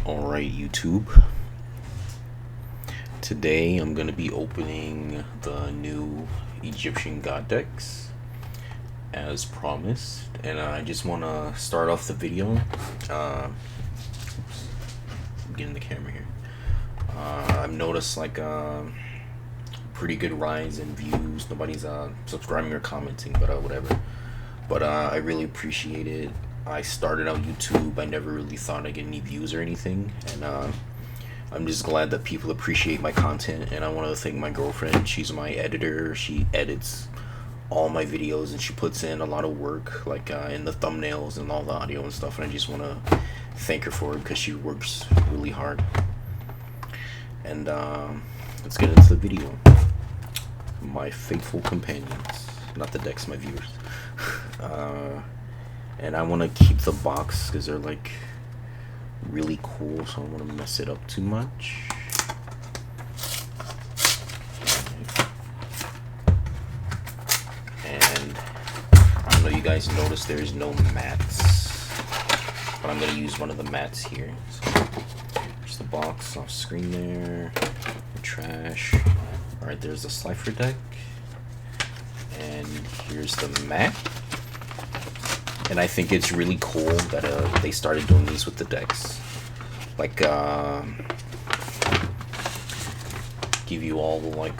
Alright, YouTube. Today I'm going to be opening the new Egyptian God decks as promised. And I just want to start off the video. I'm getting the camera here. I've noticed like a pretty good rise in views. Nobody's subscribing or commenting, but whatever. But I really appreciate it. I started out YouTube. I never really thought I'd get any views or anything, and I'm just glad that people appreciate my content. And I want to thank my girlfriend. She's my editor. She edits all my videos, and she puts in a lot of work, like in the thumbnails and all the audio and stuff. And I just want to thank her for it because she works really hard. And let's get into the video. My faithful companions, not the decks, my viewers. And I want to keep the box because they're like really cool, so I don't want to mess it up too much. And I don't know, you guys notice there's no mats, but I'm gonna use one of the mats here. So there's the box off screen there, the trash. All right, there's the Slifer deck, and here's the mat. And I think it's really cool that they started doing these with the decks. Like, give you all the, like,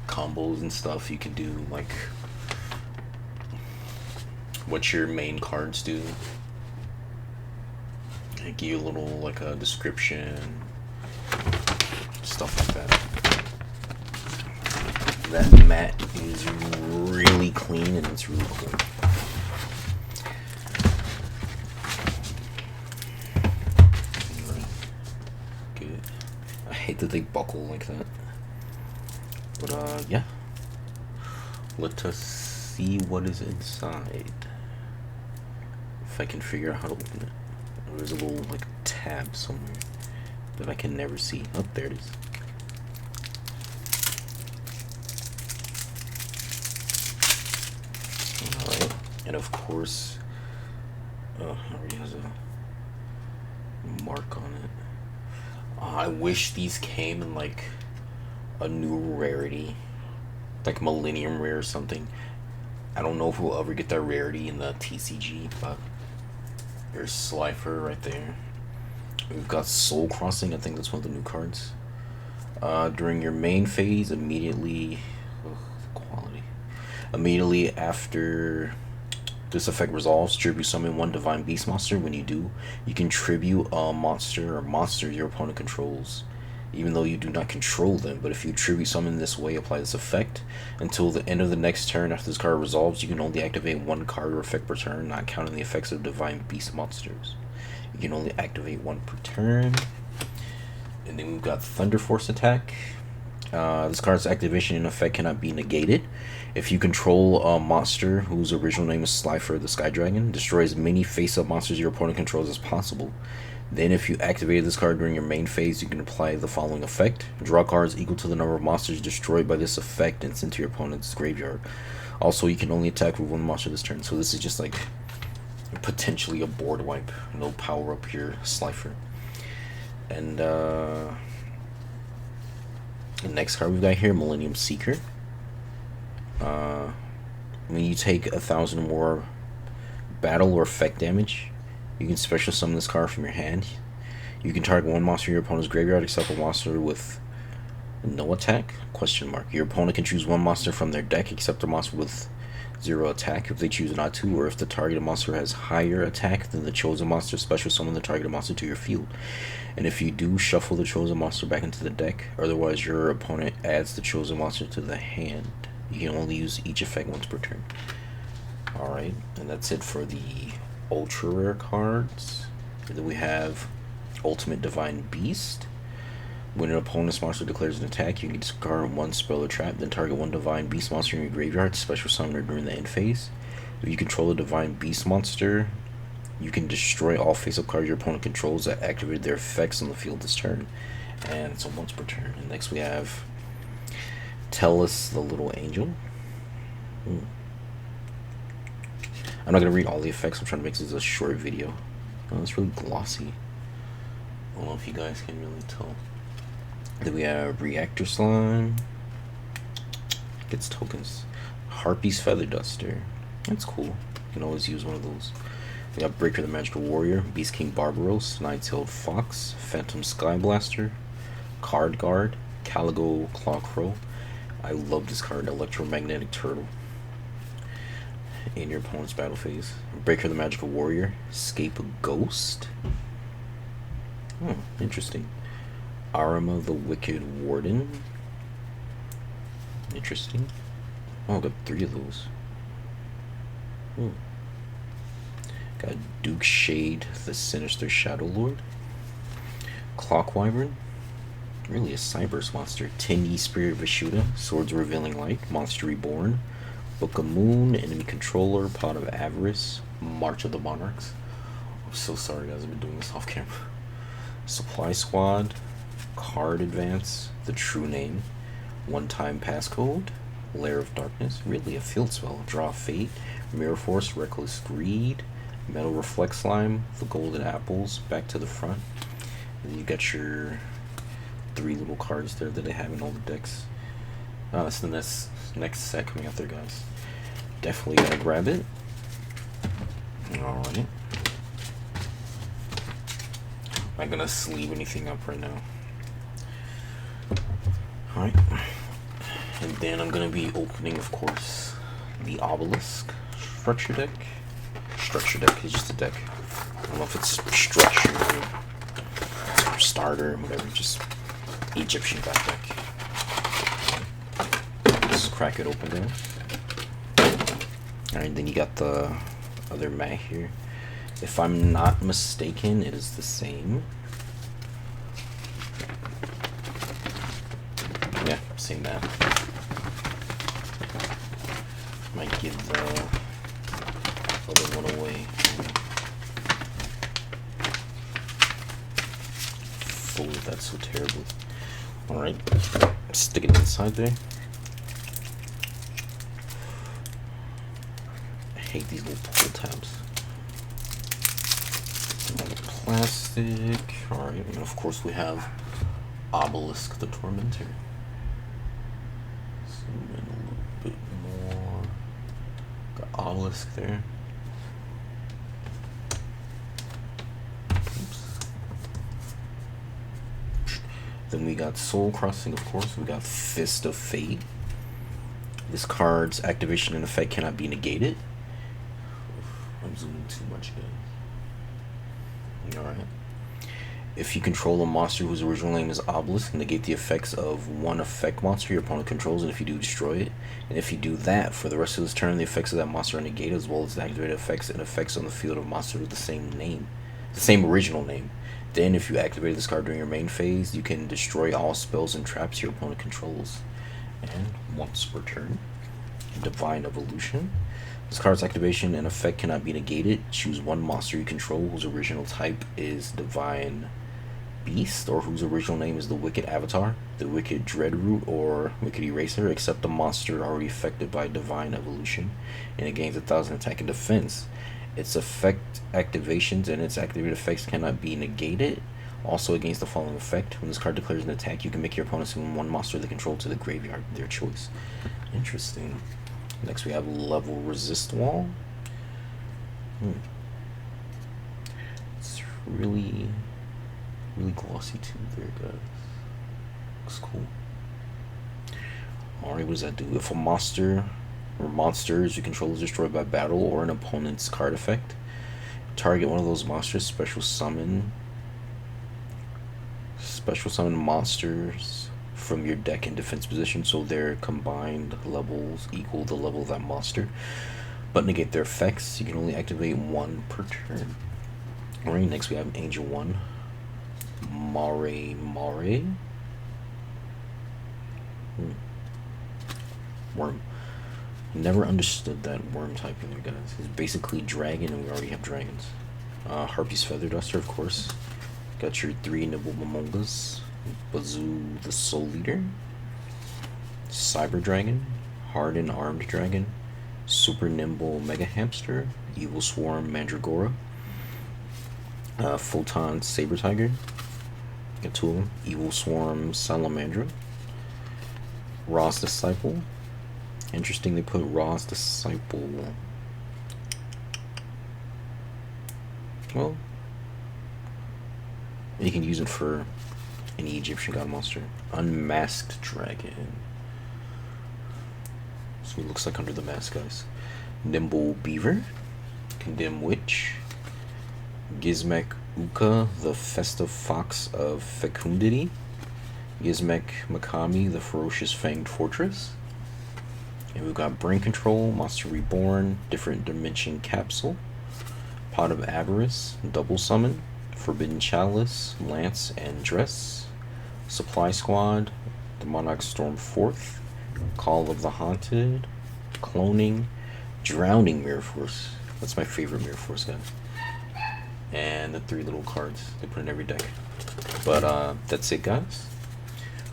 combos and stuff. You can do, like, what your main cards do. They give you a little, like, a description. Stuff like that. That mat is really clean and it's really cool. I hate that they buckle like that. But yeah. Let us see what is inside. If I can figure out how to open it. There's a little like tab somewhere that I can never see. Oh, there it is. Alright. And of course, it already has a mark on it. I wish these came in like a new rarity, like Millennium Rare or something. I don't know if we'll ever get that rarity in the TCG, but there's Slifer right there. We've got Soul Crossing. I think that's one of the new cards. During your main phase, immediately after this effect resolves, tribute summon one Divine Beast monster. When you do, you can tribute a monster or monsters your opponent controls, even though you do not control them. But if you tribute summon this way, apply this effect. Until the end of the next turn after this card resolves, you can only activate one card or effect per turn, not counting the effects of Divine Beast monsters. You can only activate one per turn. And then we've got Thunder Force attack. This card's activation and effect cannot be negated. If you control a monster whose original name is Slifer the Sky Dragon, destroy as many face-up monsters your opponent controls as possible. Then if you activated this card during your main phase, you can apply the following effect. Draw cards equal to the number of monsters destroyed by this effect and sent to your opponent's graveyard. Also, you can only attack with one monster this turn. So this is just like potentially a board wipe. No power up here, Slifer. And the next card we've got here, Millennium Seeker. When you take 1,000 more battle or effect damage, you can special summon this card from your hand. You can target one monster in your opponent's graveyard except a monster with no attack? Question mark. Your opponent can choose one monster from their deck except a monster with 0 attack if they choose not to, or if the targeted monster has higher attack than the chosen monster, special summon the targeted monster to your field. And if you do, shuffle the chosen monster back into the deck. Otherwise, your opponent adds the chosen monster to the hand. You can only use each effect once per turn. Alright, and that's it for the ultra rare cards. And then we have Ultimate Divine Beast. When an opponent's monster declares an attack, you can discard one spell or trap, then target one Divine Beast monster in your graveyard, special summon her during the end phase. If you control a Divine Beast monster, you can destroy all face-up cards your opponent controls that activate their effects on the field this turn. And it's a once per turn. And next we have Tellus the Little Angel. I'm not going to read all the effects. I'm trying to make this a short video. Oh, it's really glossy. I don't know if you guys can really tell. Then we have Reactor Slime. Gets tokens. Harpy's Feather Duster. That's cool. You can always use one of those. We got Breaker the Magical Warrior, Beast King Barbaros, Nine-Tailed Fox, Phantom Sky Blaster, Card Guard, Caligo Clawcrow. I love this card, Electromagnetic Turtle. In your opponent's battle phase. Breaker the Magical Warrior, Scape Ghost. Oh, interesting. Arima the Wicked Warden. Interesting. Oh, I got 3 of those. Got Duke Shade, the Sinister Shadow Lord. Clock Wyvern. Really a Cyberse monster. Tinny Spirit Vishuda, Swords Revealing Light, Monster Reborn. Book of Moon, Enemy Controller, Pot of Avarice, March of the Monarchs. I'm so sorry guys, I've been doing this off camera. Supply Squad, Card Advance, The True Name, One Time Passcode, Lair of Darkness, really a field spell, Draw Fate, Mirror Force, Reckless Greed, Metal Reflect Slime, The Golden Apples, Back to the Front. And you got your 3 little cards there that they have in all the decks. That's the next set coming out there, guys. Definitely gotta grab it. Alright. I'm not gonna sleeve anything up right now. Alright. And then I'm gonna be opening, of course, the Obelisk Structure Deck. Structure Deck is just a deck. I don't know if it's structure or starter, whatever, just Egyptian back deck. Let's crack it open there. Alright, then you got the other mat here. If I'm not mistaken, it is the same. Yeah, same mat. Might give the other one away. Fold, that's so terrible. Alright, stick it inside there. I hate these little pull tabs. Plastic. Alright, and of course we have Obelisk the Tormentor. Zoom in a little bit more. Got Obelisk there. Oops. Then we got Soul Crossing, of course. We got Fist of Fate. This card's activation and effect cannot be negated. I'm zooming too much, guys. Alright. If you control a monster whose original name is Obelisk, negate the effects of one effect monster your opponent controls, and if you do, destroy it. And if you do that, for the rest of this turn, the effects of that monster are negated, as well as the activated effects and effects on the field of monsters with the same name. The same original name. Then, if you activate this card during your main phase, you can destroy all spells and traps your opponent controls. And once per turn, Divine Evolution. This card's activation and effect cannot be negated. Choose one monster you control whose original type is Divine Beast, or whose original name is the Wicked Avatar, the Wicked Dreadroot, or Wicked Eraser, except the monster already affected by Divine Evolution, and it gains 1,000 attack and defense. Its effect activations and its activated effects cannot be negated. Also against the following effect: when this card declares an attack, you can make your opponent summon one monster they control to the graveyard, their choice. Interesting. Next we have Level Resist Wall. It's really glossy too there, guys. Looks cool. Alright, what does that do? If a monster or monsters you control is destroyed by battle or an opponent's card effect, target one of those monsters, special summon monsters from your deck in defense position, so their combined levels equal the level of that monster, but negate their effects. You can only activate one per turn. Alright, next we have Angel 1, Mare. Worm. Never understood that worm type in there, guys. It's basically dragon, and we already have dragons. Harpy's Feather Duster, of course. Got your 3 Nibble Momongas. Bazoo the Soul Leader, Cyber Dragon, Hardened Armed Dragon, Super Nimble Mega Hamster, Evil Swarm Mandragora, Photon Saber Tiger, Got two of them. Evil Swarm Salamandra. Ra's Disciple. Interesting they put Ra's Disciple. Well, you can use it for any Egyptian god monster. Unmasked Dragon. So he looks like under the mask, guys. Nimble Beaver. Condemned Witch. Gizmek Uka, the festive fox of fecundity. Gizmek Makami, the ferocious fanged fortress. And we've got Brain Control, Monster Reborn, Different Dimension Capsule, Pot of Avarice, Double Summon, Forbidden Chalice, Lance and Dress, Supply Squad, Demonic Storm 4th, Call of the Haunted, Cloning, Drowning Mirror Force. That's my favorite Mirror Force guy. And the 3 little cards they put in every deck. But that's it, guys.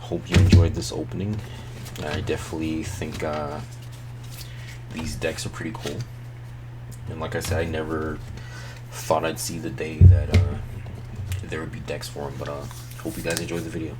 Hope you enjoyed this opening. I definitely think these decks are pretty cool. And like I said, I never thought I'd see the day that there would be decks for them. But hope you guys enjoyed the video.